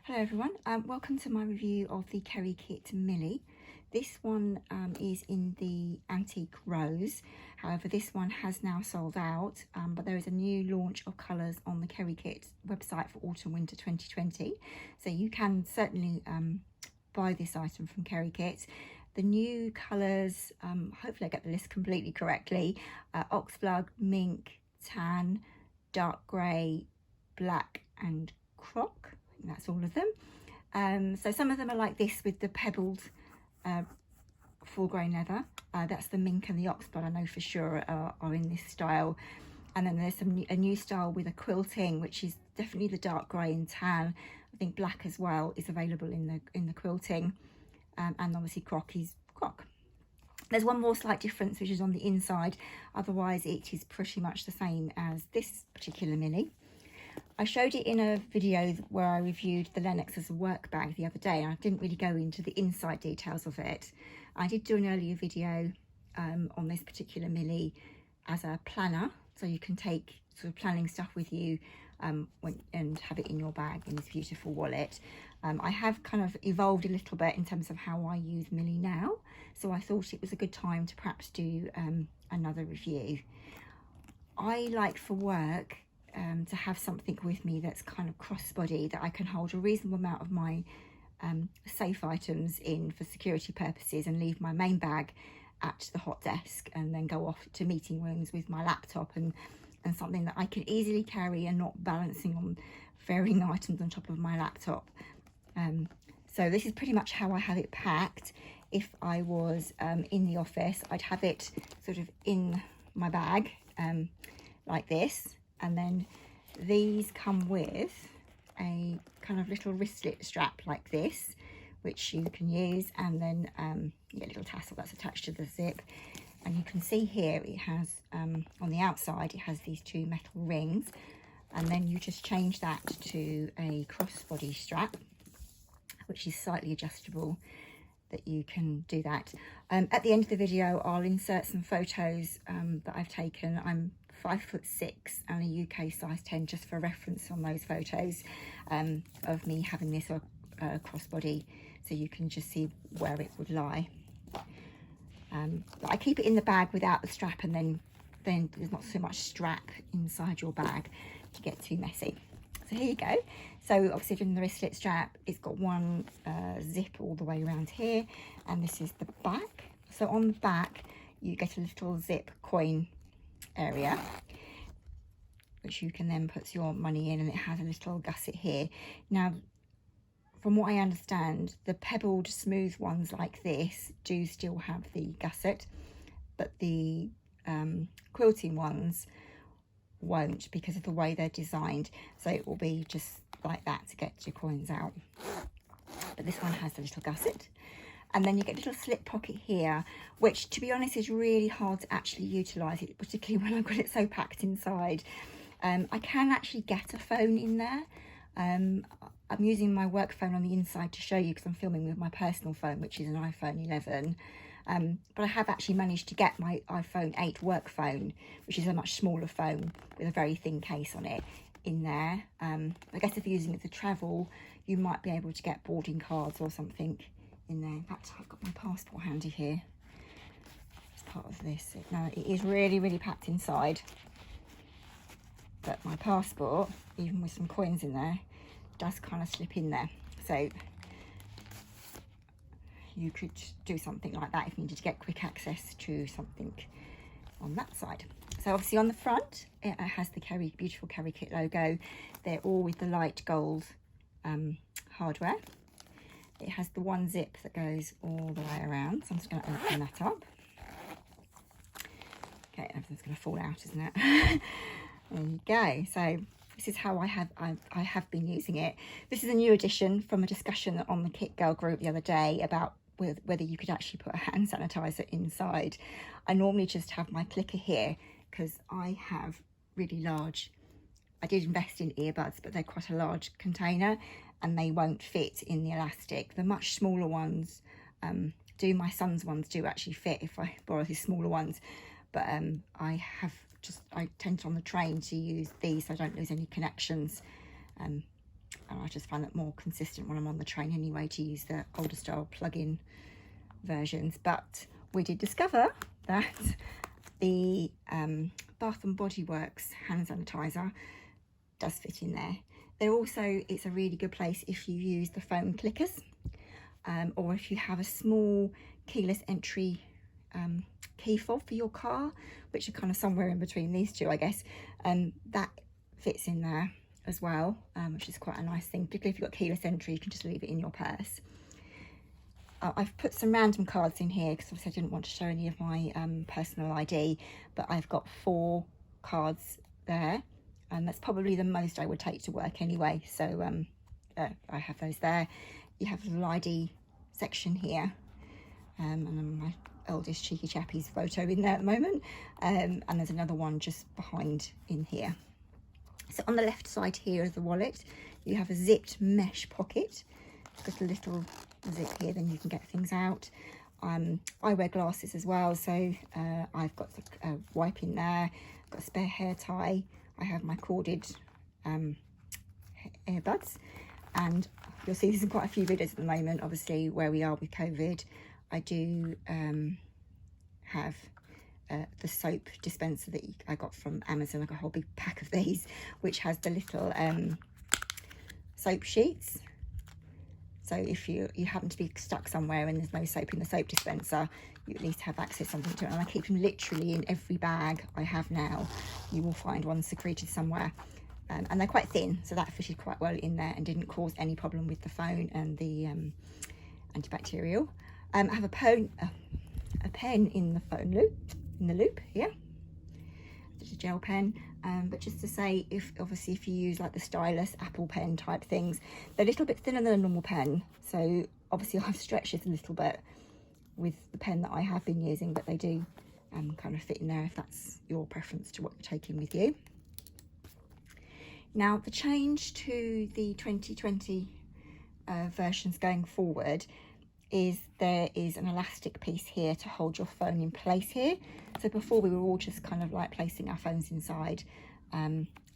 Hello everyone, welcome to my review of the Kerikit Millie. This one is in the antique rose. However, this one has now sold out, but there is a new launch of colours on the Kerikit website for autumn winter 2020, so you can certainly buy this item from Kerikit. The new colours, hopefully I get the list completely correctly, oxblood, mink, tan, dark grey, black and croc. That's all of them. So some of them are like this with the pebbled full grain leather. That's the mink and the oxblood, I know for sure are in this style. And then there's a new style with a quilting, which is definitely the dark grey and tan. I think black as well is available in the quilting, and obviously croc is croc. There's one more slight difference, which is on the inside. Otherwise it is pretty much the same as this particular Millie. I showed it in a video where I reviewed the Lennox as a work bag the other day, and I didn't really go into the inside details of it. I did do an earlier video on this particular Millie as a planner, so you can take sort of planning stuff with you and have it in your bag in this beautiful wallet. I have kind of evolved a little bit in terms of how I use Millie now, so I thought it was a good time to perhaps do another review. I like for work to have something with me that's kind of crossbody, that I can hold a reasonable amount of my safe items in for security purposes and leave my main bag at the hot desk and then go off to meeting rooms with my laptop and something that I can easily carry and not balancing on varying items on top of my laptop. So this is pretty much how I have it packed. If I was in the office, I'd have it sort of in my bag like this. And then these come with a kind of little wristlet strap like this, which you can use, and then a little tassel that's attached to the zip. And you can see here it has on the outside it has these two metal rings, and then you just change that to a crossbody strap, which is slightly adjustable, that you can do that. At the end of the video I'll insert some photos that I've taken. I'm 5'6" and a UK size 10 just for reference on those photos of me having this crossbody, so you can just see where it would lie. But I keep it in the bag without the strap, and then there's not so much strap inside your bag to get too messy. So here you go. So obviously from the wristlet strap, it's got one zip all the way around here, and this is the back. So on the back you get a little zip coin area, which you can then put your money in, and it has a little gusset here. Now, from what I understand, the pebbled smooth ones like this do still have the gusset, but the quilting ones won't, because of the way they're designed. So it will be just like that to get your coins out, but this one has the little gusset. And then you get a little slip pocket here, which to be honest is really hard to actually utilise it, particularly when I've got it so packed inside. I can actually get a phone in there. I'm using my work phone on the inside to show you, because I'm filming with my personal phone, which is an iPhone 11. But I have actually managed to get my iPhone 8 work phone, which is a much smaller phone with a very thin case on it, in there. I guess if you're using it to travel, you might be able to get boarding cards or something in there. In fact, I've got my passport handy here as part of this. Now it is really packed inside, but my passport, even with some coins in there, does kind of slip in there. So you could do something like that if you needed to get quick access to something on that side. So obviously on the front it has the beautiful Kerikit logo. They're all with the light gold hardware. It has the one zip that goes all the way around, so I'm just going to open that up. Okay, everything's going to fall out, isn't it? There you go. So this is how I have been using it. This is a new addition from a discussion on the Kit Girl group the other day about whether you could actually put a hand sanitizer inside. I normally just have my clicker here because I have really large, I did invest in earbuds, but they're quite a large container and they won't fit in the elastic. The much smaller ones my son's ones do actually fit if I borrow his smaller ones, but I tend on the train to use these so I don't lose any connections and I just find that more consistent when I'm on the train anyway, to use the older style plug-in versions. But we did discover that the Bath and Body Works hand sanitizer does fit in there. It's a really good place if you use the foam clickers, or if you have a small keyless entry key fob for your car, which are kind of somewhere in between these two, I guess. That fits in there as well, which is quite a nice thing. Particularly if you've got keyless entry, you can just leave it in your purse. I've put some random cards in here because obviously I didn't want to show any of my personal ID, but I've got 4 cards there, and that's probably the most I would take to work anyway. So I have those there. You have a little ID section here, and then my eldest cheeky chappie's photo in there at the moment, and there's another one just behind in here. So on the left side here is the wallet. You have a zipped mesh pocket. It's got a little zip here, then you can get things out. I wear glasses as well, so I've got a wipe in there. I've got a spare hair tie. I have my corded earbuds, and you'll see there's in quite a few videos at the moment, obviously, where we are with COVID. I do have the soap dispenser that I got from Amazon. I got a whole big pack of these, which has the little soap sheets. So if you happen to be stuck somewhere and there's no soap in the soap dispenser, you at least have access to something to it. And I keep them literally in every bag I have now. You will find one secreted somewhere. And they're quite thin, so that fitted quite well in there and didn't cause any problem with the phone and the antibacterial. I have a pen in the phone loop, here. It's a gel pen, but just to say, if you use like the stylus Apple pen type things, they're a little bit thinner than a normal pen. So obviously I've stretched it a little bit with the pen that I have been using, but they do kind of fit in there if that's your preference to what you're taking with you. Now, the change to the 2020 versions going forward is there is an elastic piece here to hold your phone in place here. So before we were all just kind of like placing our phones inside.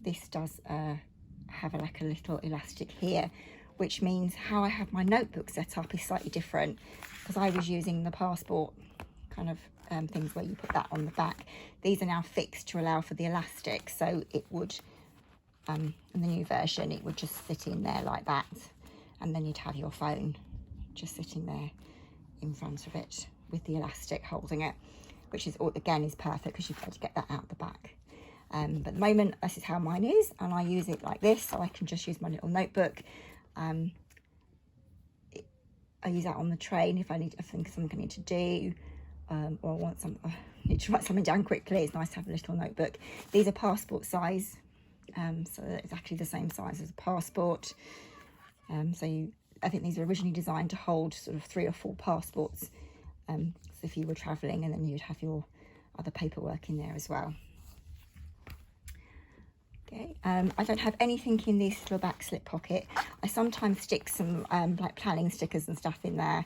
This does have a little elastic here, which means how I have my notebook set up is slightly different, because I was using the passport kind of things where you put that on the back. These are now fixed to allow for the elastic, so it would in the new version it would just fit in there like that, and then you'd have your phone just sitting there in front of it with the elastic holding it, which is again is perfect because you've got to get that out the back. But at the moment this is how mine is, and I use it like this, so I can just use my little notebook. I use that on the train if I think something I need to do, or I need to write something down quickly. It's nice to have a little notebook. These are passport size, so it's actually the same size as a passport. I think these were originally designed to hold sort of 3 or 4 passports, so if you were travelling, and then you'd have your other paperwork in there as well. Okay, I don't have anything in this little back slip pocket. I sometimes stick some like planning stickers and stuff in there.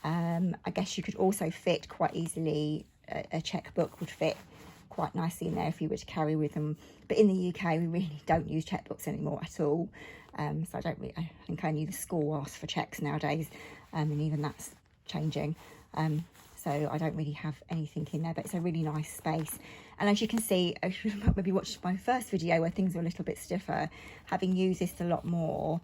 I guess you could also fit quite easily, a checkbook would fit quite nicely in there if you were to carry with them. But in the UK, we really don't use checkbooks anymore at all. So I think only the school asks for checks nowadays, and even that's changing. So I don't really have anything in there, but it's a really nice space. And as you can see, if you maybe watched my first video where things were a little bit stiffer, having used this a lot more,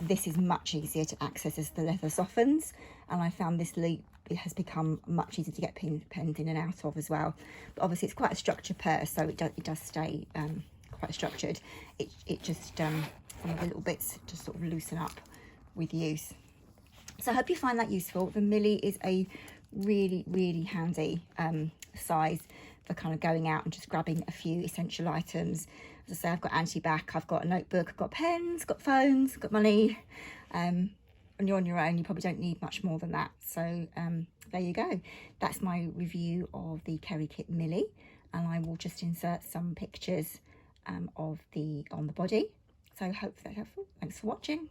this is much easier to access as the leather softens. And I found this loop, it has become much easier to get pens in and out of as well. But obviously it's quite a structured purse, so it does stay quite structured. It just some of the little bits just sort of loosen up with use. So I hope you find that useful. The Millie is a really, really handy size for kind of going out and just grabbing a few essential items. As I say, I've got anti-bac, I've got a notebook, I've got pens, got phones, got money. When you're on your own, you probably don't need much more than that. So there you go. That's my review of the Kerikit Millie, and I will just insert some pictures on the body. So I hope that's helpful. Thanks for watching.